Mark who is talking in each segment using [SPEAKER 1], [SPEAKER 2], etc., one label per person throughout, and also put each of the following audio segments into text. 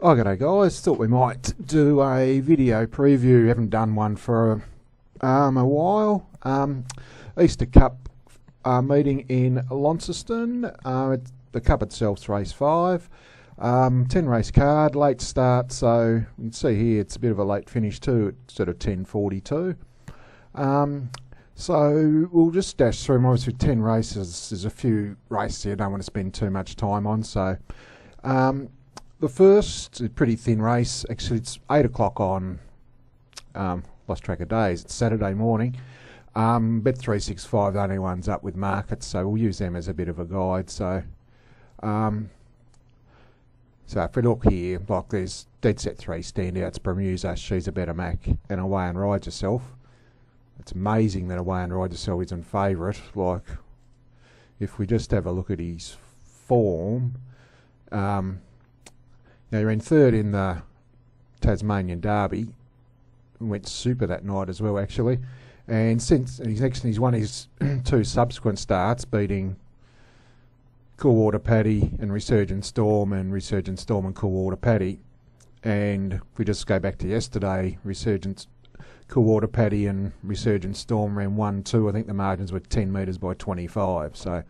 [SPEAKER 1] Oh, g'day guys, thought we might do a video preview. Haven't done one for a while. Easter Cup meeting in Launceston. The Cup itself's race 5. 10 race card, late start, so you can see here it's a bit of a late finish too, at sort of 10:42. So we'll just dash through them. Obviously 10 races, there's a few races here I don't want to spend too much time on, so the first is a pretty thin race. Actually, it's 8 o'clock on, lost track of days, it's Saturday morning. Bet365, the only one's up with markets, so we'll use them as a bit of a guide. So if we look here, like there's dead set 3 standouts. Bermuza, She's a Better Mac, and Away and Ride Yourself. It's amazing that Away and Ride Yourself isn't favourite. Like, if we just have a look at his form, now you're in third in the Tasmanian Derby. Went super that night as well, actually. And since he's won his 2 subsequent starts, beating Cool Water Paddy and Resurgent Storm, and Resurgent Storm and Cool Water Paddy. And if we just go back to yesterday, Cool Water Paddy and Resurgent Storm ran 1-2. I think the margins were 10 metres by 25. So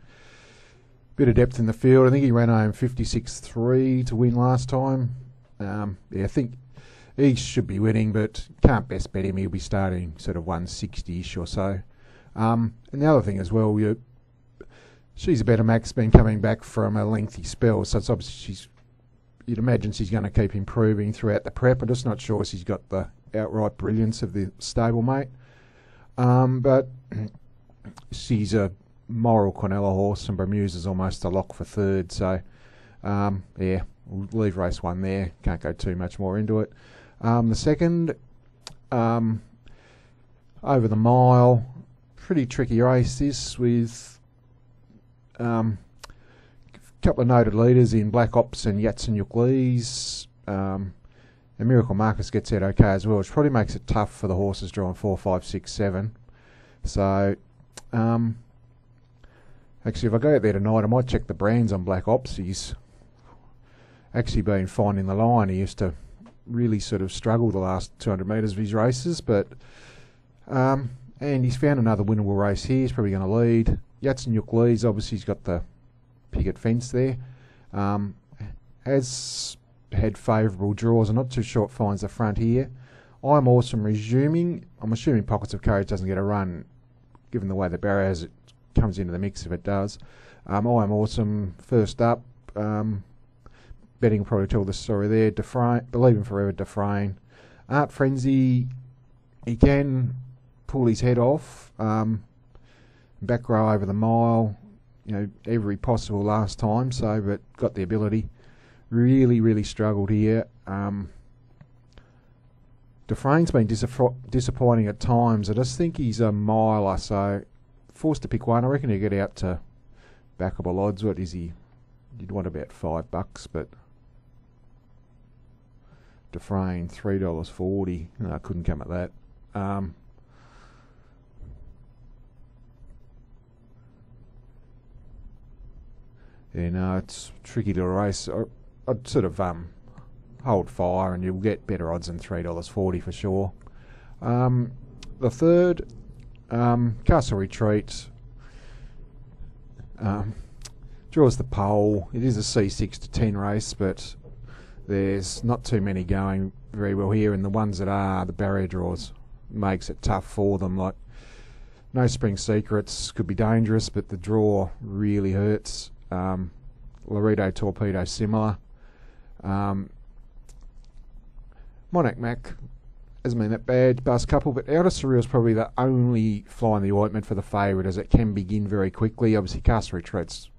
[SPEAKER 1] bit of depth in the field. I think he ran home 56.3 to win last time. I think he should be winning, but can't best bet him. He'll be starting sort of 160-ish or so. And the other thing as well, She's a Better Mac's been coming back from a lengthy spell, so it's obviously you'd imagine she's going to keep improving throughout the prep. I'm just not sure she's got the outright brilliance of the stablemate. But she's a moral Quinella horse, and Bermuda's almost a lock for third. So, we'll leave race 1 there. Can't go too much more into it. The second, over the mile, pretty tricky race this, with a couple of noted leaders in Black Ops and Yatsenyuk Lees. And Miracle Marcus gets out okay as well, which probably makes it tough for the horses drawing 4, 5, 6, 7. So, actually, if I go out there tonight, I might check the brands on Black Ops. He's actually been finding the line. He used to really sort of struggle the last 200 metres of his races, but and he's found another winnable race here. He's probably going to lead. Yatsenyuk Lees, obviously he's got the picket fence there. Has had favourable draws. I'm not too sure it finds the front here. I'm Awesome resuming. I'm assuming Pockets of Courage doesn't get a run, given the way the barrier has it comes into the mix if it does. I'm Awesome first up. Betting will probably tell the story there. Believe Him Forever, Dufresne. Art Frenzy, he can pull his head off. Back row over the mile, every possible last time, so, but got the ability. Really struggled here. Dufresne's been disappointing at times. I just think he's a miler, so forced to pick one. I reckon he'll get out to backable odds. What is he? You'd want about $5, but Dufresne $3.40. No, I couldn't come at that. It's tricky to race. I'd sort of hold fire, and you'll get better odds than $3.40 for sure. The third, Castle Retreat, draws the pole. It is a C6 to 10 race, but there's not too many going very well here, and the ones that are, the barrier draws makes it tough for them. Like No Spring Secrets could be dangerous, but the draw really hurts. Laredo Torpedo similar. Monarch Mac hasn't been that bad, Bus Couple, but Outer Surreal is probably the only fly in the ointment for the favourite, as it can begin very quickly. Obviously, Castle Retreat's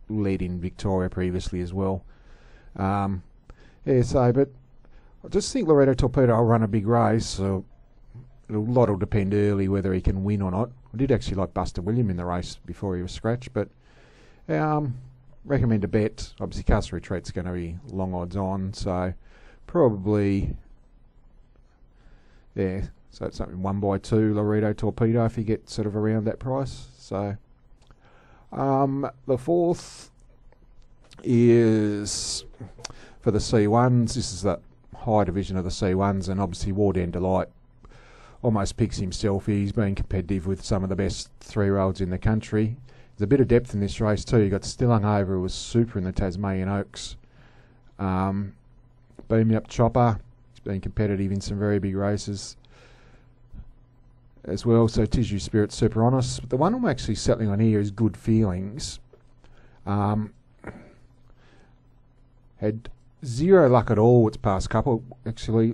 [SPEAKER 1] led in Victoria previously as well. But I just think Laredo Torpedo will run a big race, so a lot will depend early whether he can win or not. I did actually like Buster William in the race before he was scratched, but recommend a bet. Obviously, Castle Retreat's going to be long odds on, so probably, so it's something 1x2 Laredo Torpedo if you get sort of around that price. So the fourth is for the C1s. This is the high division of the C1s, and obviously Warden Delight almost picks himself. He's been competitive with some of the best 3-year-olds in the country. There's a bit of depth in this race too. You got Stilling Over, who was super in the Tasmanian Oaks. Beam Me Up Chopper, he's been competitive in some very big races as well. So Tissue Spirit, Super Honest. But the one I'm actually settling on here is Good Feelings. Had zero luck at all its past couple. Actually,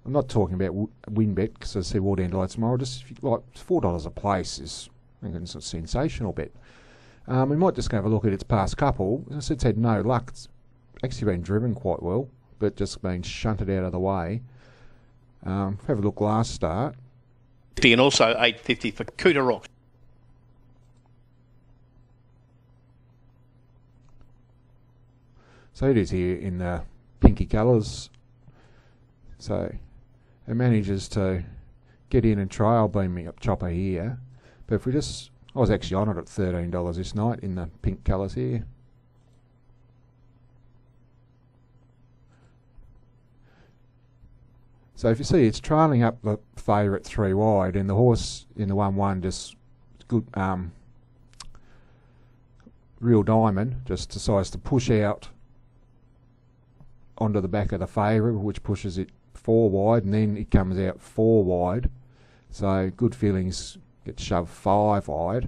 [SPEAKER 1] I'm not talking about WinBet because I said Warden Delight tomorrow. Just like $4 a place is, I think it's a sensational bet. We might just go have a look at its past couple. As I said, it's had no luck. It's actually been driven quite well, but just been shunted out of the way. Have a look last start.
[SPEAKER 2] And also $8.50 for Cooter Rock.
[SPEAKER 1] So it is here in the pinky colours. So it manages to get in and trial Beam Me Up Chopper here. But if we just, I was actually on it at $13 this night in the pink colours here. So if you see, it's trailing up the favourite 3 wide, and the horse in the 1-1 just good. Real Diamond just decides to push out onto the back of the favourite, which pushes it 4 wide, and then it comes out 4 wide. So Good Feelings gets shoved 5 wide.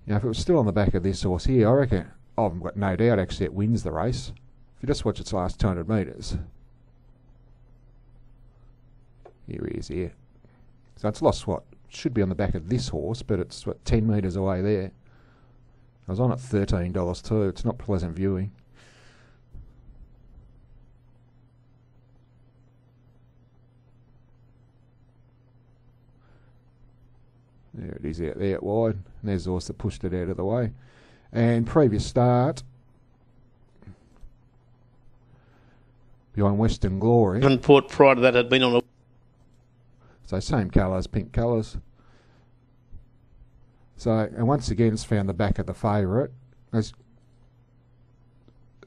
[SPEAKER 1] Now, if it was still on the back of this horse here, I reckon I've got no doubt actually it wins the race. If you just watch its last 200 metres. Here he is here. So it's lost what? Should be on the back of this horse, but it's what, 10 metres away there. I was on at $13 too. It's not pleasant viewing. There it is out there wide. And there's the horse that pushed it out of the way. And previous start, behind Western Glory.
[SPEAKER 2] Devonport prior to that had been on a...
[SPEAKER 1] So same colours, pink colours. So, and once again it's found the back of the favourite.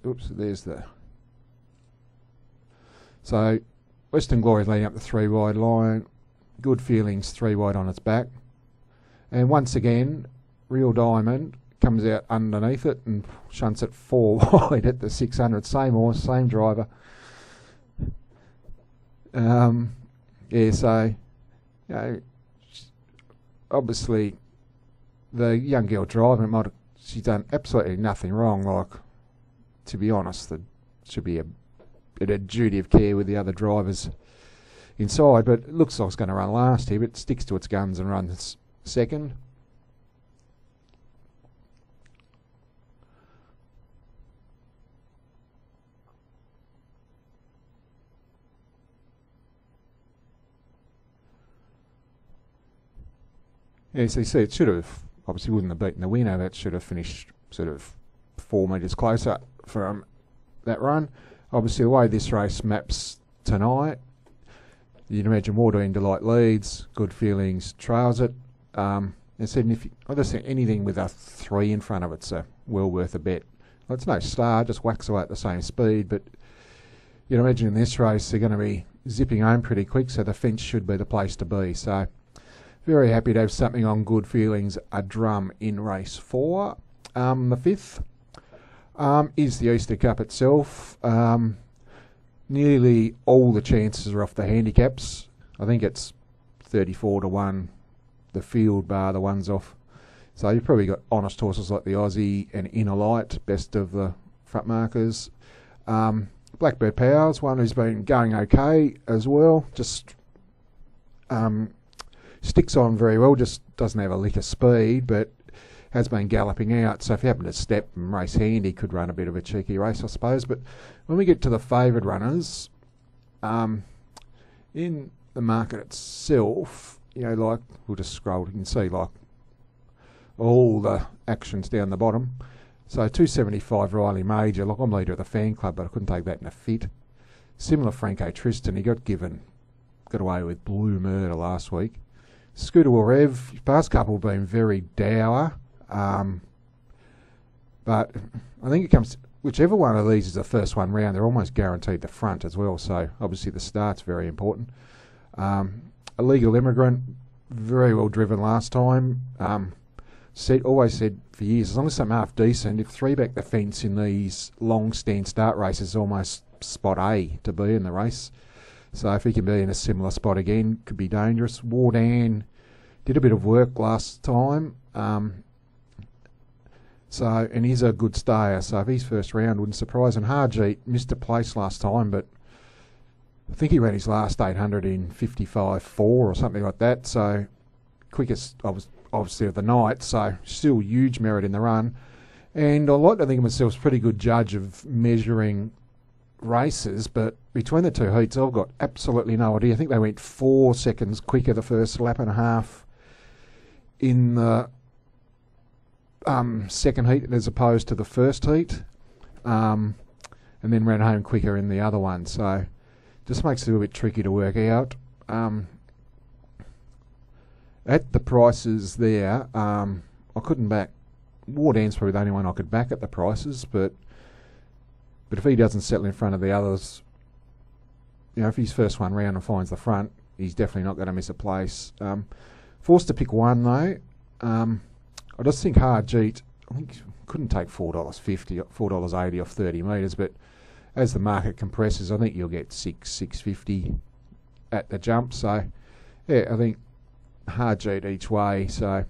[SPEAKER 1] Oops, there's the... So, Western Glory leading up the 3 wide line. Good Feelings 3 wide on its back. And once again, Real Diamond comes out underneath it and shunts it 4 wide at the 600. Same horse, same driver. Yeah, so, you know, obviously the young girl driving, she's done absolutely nothing wrong. Like, to be honest, there should be a duty of care with the other drivers inside. But it looks like it's going to run last here, but it sticks to its guns and runs second. Yeah, so you see, it should have, obviously wouldn't have beaten the winner. That should have finished sort of 4 metres closer from that run. Obviously, the way this race maps tonight, you'd imagine Warden Delight leads, Good Feelings trails it. I said, I just think anything with a 3 in front of it's well worth a bet. Well, it's no star, just whacks away at the same speed, but you'd imagine in this race they're going to be zipping home pretty quick, so the fence should be the place to be. So, very happy to have something on Good Feelings, a drum in race 4. The 5th is the Easter Cup itself. Nearly all the chances are off the handicaps. I think it's 34-1, the field bar, the ones off. So you've probably got honest horses like the Aussie and Inner Light, best of the front markers. Blackbird Powers, one who's been going okay as well. Just sticks on very well, just doesn't have a lick of speed, but has been galloping out. So if you happen to step and race handy, could run a bit of a cheeky race, I suppose. But when we get to the favoured runners, in the market itself, you know, like, we'll just scroll, you can see like all the actions down the bottom. So 275 Riley Major, look, I'm leader of the fan club, but I couldn't take that in a fit. Similar Franco Tristan, he got away with Blue Murder last week. Scooter Will Rev, past couple have been very dour, but I think it comes whichever one of these is the first one round, they're almost guaranteed the front as well. So obviously the start's very important. Illegal Immigrant, very well driven last time. Always said for years, as long as something half decent, if 3 back the fence in these long stand start races is almost spot A to be in the race. So if he can be in a similar spot again, could be dangerous. Wardan did a bit of work last time. And he's a good stayer, so if he's first round, wouldn't surprise. And Harjeet missed a place last time, but I think he ran his last 800 in 55.4 or something like that. So quickest, obviously, of the night. So still huge merit in the run. And I like to think of myself as a pretty good judge of measuring races, but between the two heats, I've got absolutely no idea. I think they went 4 seconds quicker the first lap and a half in the second heat as opposed to the first heat, and then ran home quicker in the other one. So just makes it a little bit tricky to work out. At the prices there, I couldn't back. Wardan's probably the only one I could back at the prices, but if he doesn't settle in front of the others, if he's first one round and finds the front, he's definitely not going to miss a place. Forced to pick one though. I just think Harjeet, I think couldn't take $4.50, $4.80 off 30 metres, but as the market compresses, I think you'll get $6.50 at the jump. So yeah, I think Harjeet each way. So a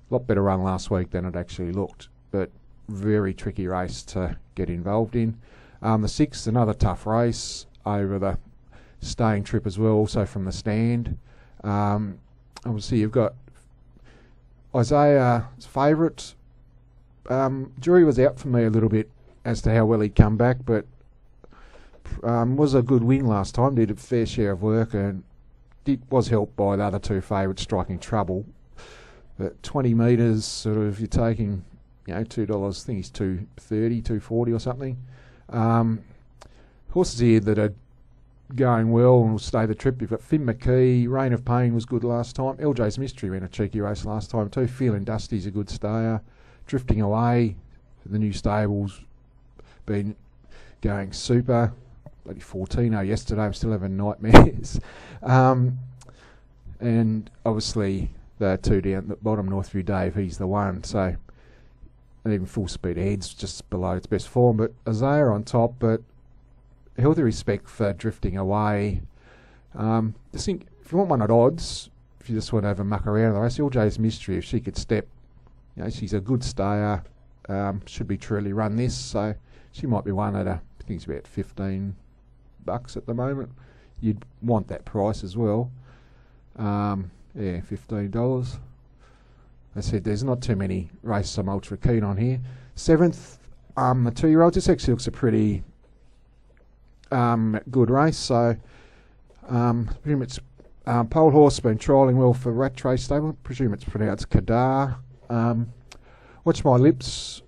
[SPEAKER 1] lot better run last week than it actually looked, but very tricky race to get involved in. The 6th, another tough race over the staying trip as well, also from the stand. Obviously you've got Isaiah's favourite. Jury was out for me a little bit as to how well he'd come back, but was a good win last time, did a fair share of work, and was helped by the other two favourites striking trouble. But 20 metres, sort of, you're taking, $2, I think he's $2.30, $2.40 or something. Horses here that are going well and will stay the trip. You've got Finn McKee, Reign of Pain was good last time. LJ's Mystery ran a cheeky race last time too. Feeling Dusty's a good stayer. Drifting Away, the new stable's been going super. Bloody 14 yesterday, I'm still having nightmares. And obviously the two down the bottom, Northview Dave, he's the one. So, and even Full Speed Ahead's just below its best form. But Isaiah on top, but healthy respect for Drifting Away. Just think, if you want one at odds, if you just want to have a muck around the race, LJ's Mystery, if she could step, she's a good stayer, should be truly run this, so she might be one at I think it's about $15 at the moment. You'd want that price as well. $15. I said there's not too many races I'm ultra keen on here. 7th, the 2-year-old. This actually looks a pretty good race. So presume it's Pole Horse been trialling well for Rattray Stable. Presume it's pronounced Kadar. Watch My Lips.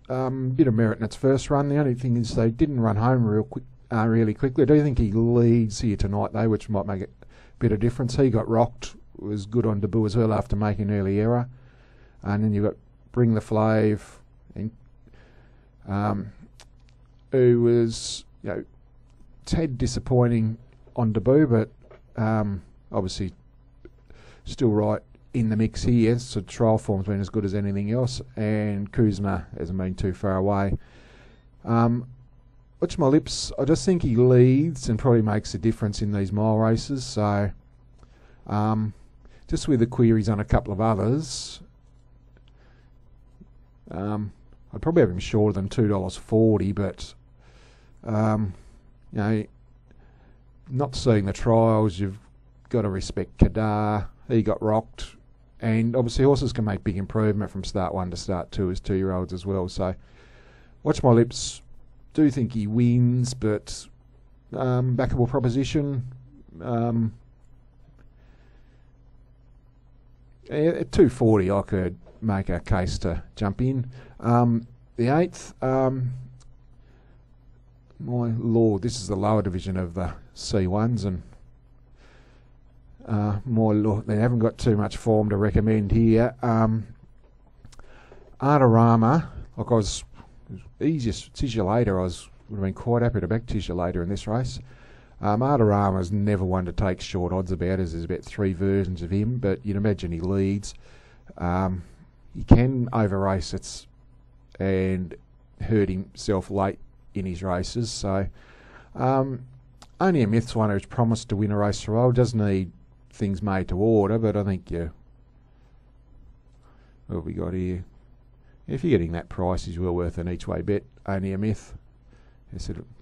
[SPEAKER 1] Bit of merit in its first run. The only thing is they didn't run home really quickly. I do think he leads here tonight though, which might make a bit of difference. He got rocked. Was good on debut as well after making an early error. And then you've got Bring the Flav, and, who was tad disappointing on debut, but obviously still right in the mix here. So trial form's been as good as anything else, and Kuzma hasn't been too far away. Watch My Lips, I just think he leads and probably makes a difference in these mile races. So just with the queries on a couple of others, I'd probably have him shorter than $2.40, but not seeing the trials, you've got to respect Kadar. He got rocked, and obviously horses can make big improvement from start 1 to start 2 as 2-year-olds as well. So Watch My Lips, do think he wins, but backable proposition. At $2.40 I could make a case to jump in. The 8th, my lord, this is the lower division of the C1s, and my lord, they haven't got too much form to recommend here. Artarama, like I was Easiest Tissulator, would have been quite happy to back Tissulator in this race. Artarama's never one to take short odds about, as there's about 3 versions of him, but you'd imagine he leads. He can over-race it and hurt himself late in his races, so only a Myth's one who's promised to win a race for a while. Does need things made to order, but I think what have we got here? If you're getting that price, he's well worth an each way bet. Only a Myth.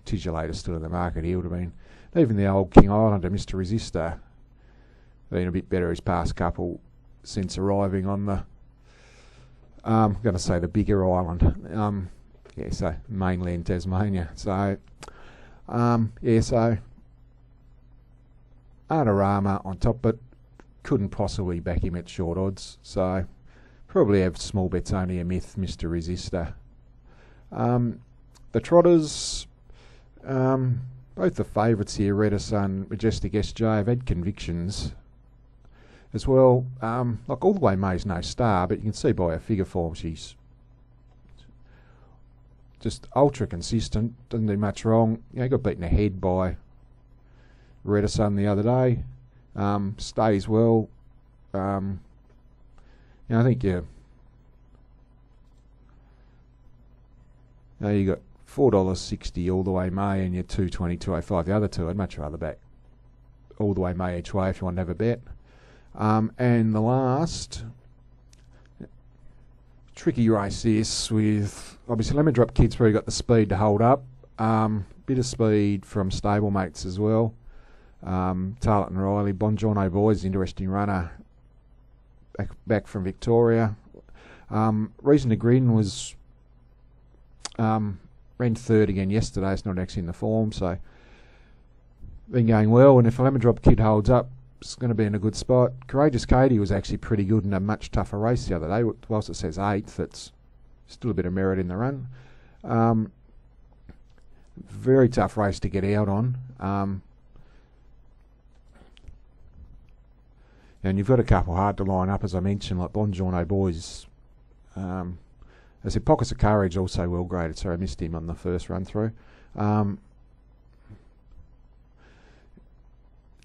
[SPEAKER 1] Tissulator's still in the market. He would have been. Even the old King Islander, Mr. Resistor, been a bit better his past couple since arriving on the, I'm going to say the bigger island. So mainland Tasmania. So, so Artarama on top, but couldn't possibly back him at short odds. So probably have small bets. Only a Myth, Mr. Resistor. The Trotters, both the favourites here, Redasun, Majestic SJ, have had convictions as well. Like All the Way May's no star, but you can see by her figure form she's just ultra consistent, doesn't do much wrong. Got beaten ahead by Redasun the other day. Stays well. I think you got $4.60 All the Way May and your $2.22.05. The other two, I'd much rather back All the Way May each way if you want to have a bet. And the last tricky race is with obviously Lemon Drop Kid's probably got the speed to hold up. Bit of speed from stablemates as well. Tarleton Riley, Bongiorno Boys, interesting runner back from Victoria. Reason to Grin was ran third again yesterday. It's not actually in the form, so been going well. And if a Lemon Drop Kid holds up, it's going to be in a good spot. Courageous Katie was actually pretty good in a much tougher race the other day. Whilst it says 8th, it's still a bit of merit in the run. Very tough race to get out on. And you've got a couple hard to line up, as I mentioned, like Bongiorno Boys. I said Pockets of Courage also well graded, so I missed him on the first run through.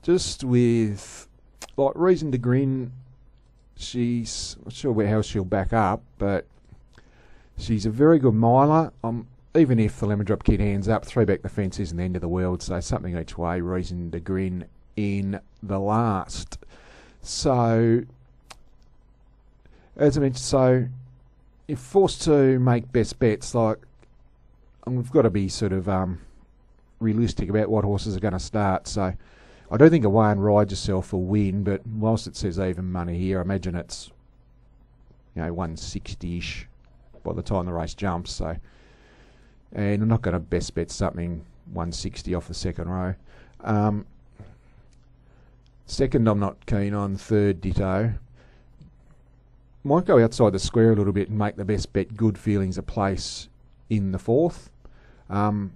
[SPEAKER 1] Just with like Reason to Grin, she's not sure how she'll back up, but she's a very good miler. Even if the Lemon Drop Kid hands up, 3 back the fence isn't the end of the world, so something each way. Reason to Grin in the last. So, as I mentioned, if forced to make best bets, like we've got to be sort of realistic about what horses are going to start. So, I don't think Away and Ride Yourself will win, but whilst it says even money here, I imagine it's 160-ish by the time the race jumps. So, and I'm not going to best bet something 160 off the second row. Second, I'm not keen on. Third, ditto. Might go outside the square a little bit and make the best bet Good Feelings a place in the fourth. The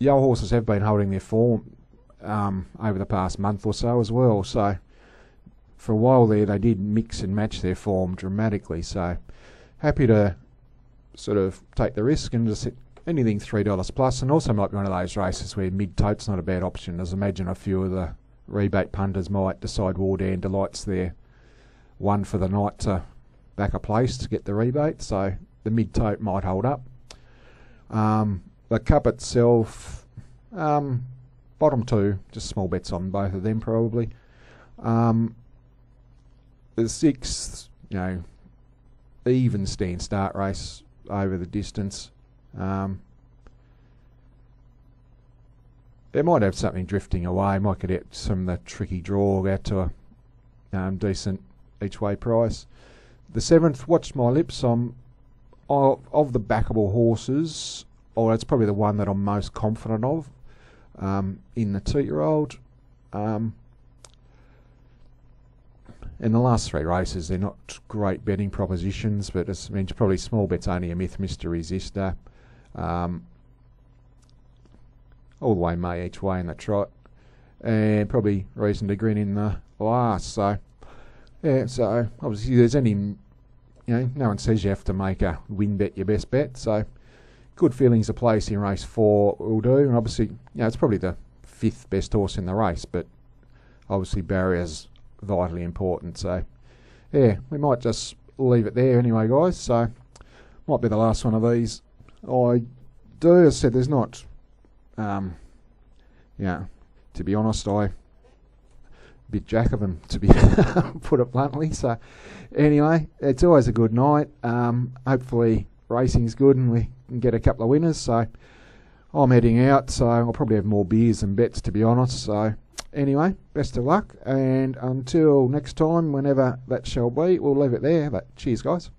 [SPEAKER 1] old horses have been holding their form over the past month or so as well. So for a while there, they did mix and match their form dramatically. So happy to sort of take the risk and just hit anything $3 plus. And also might be one of those races where mid-tote's not a bad option, as I imagine a few of the rebate punters might decide Wardan Delight's their one for the night to back a place to get the rebate, so the mid-tote might hold up. The Cup itself, bottom two, just small bets on both of them probably. The sixth, even stand start race over the distance. They might have something drifting away, might get out some of the tricky draw out to a decent each way price. The seventh, Watch My Lips. Of the backable horses, it's probably the one that I'm most confident of in the 2-year-old. In the last 3 races, they're not great betting propositions, but it's probably small bets. Only a Myth, Mr. Resistor. All the Way May each way in the trot, and probably Reason to Grin in the last. So, so obviously there's any, no one says you have to make a win bet your best bet. So, good feelings of place in race 4 will do. And obviously, it's probably the 5th best horse in the race, but obviously barrier's vitally important. So, yeah, we might just leave it there anyway, guys. So, might be the last one of these I do. As I said, there's not, to be honest, bit jack of them, to be put it bluntly. So anyway, it's always a good night. Hopefully racing's good and we can get a couple of winners. So I'm heading out, so I'll probably have more beers and bets, to be honest. So anyway, best of luck, and until next time, whenever that shall be, we'll leave it there. But cheers, guys.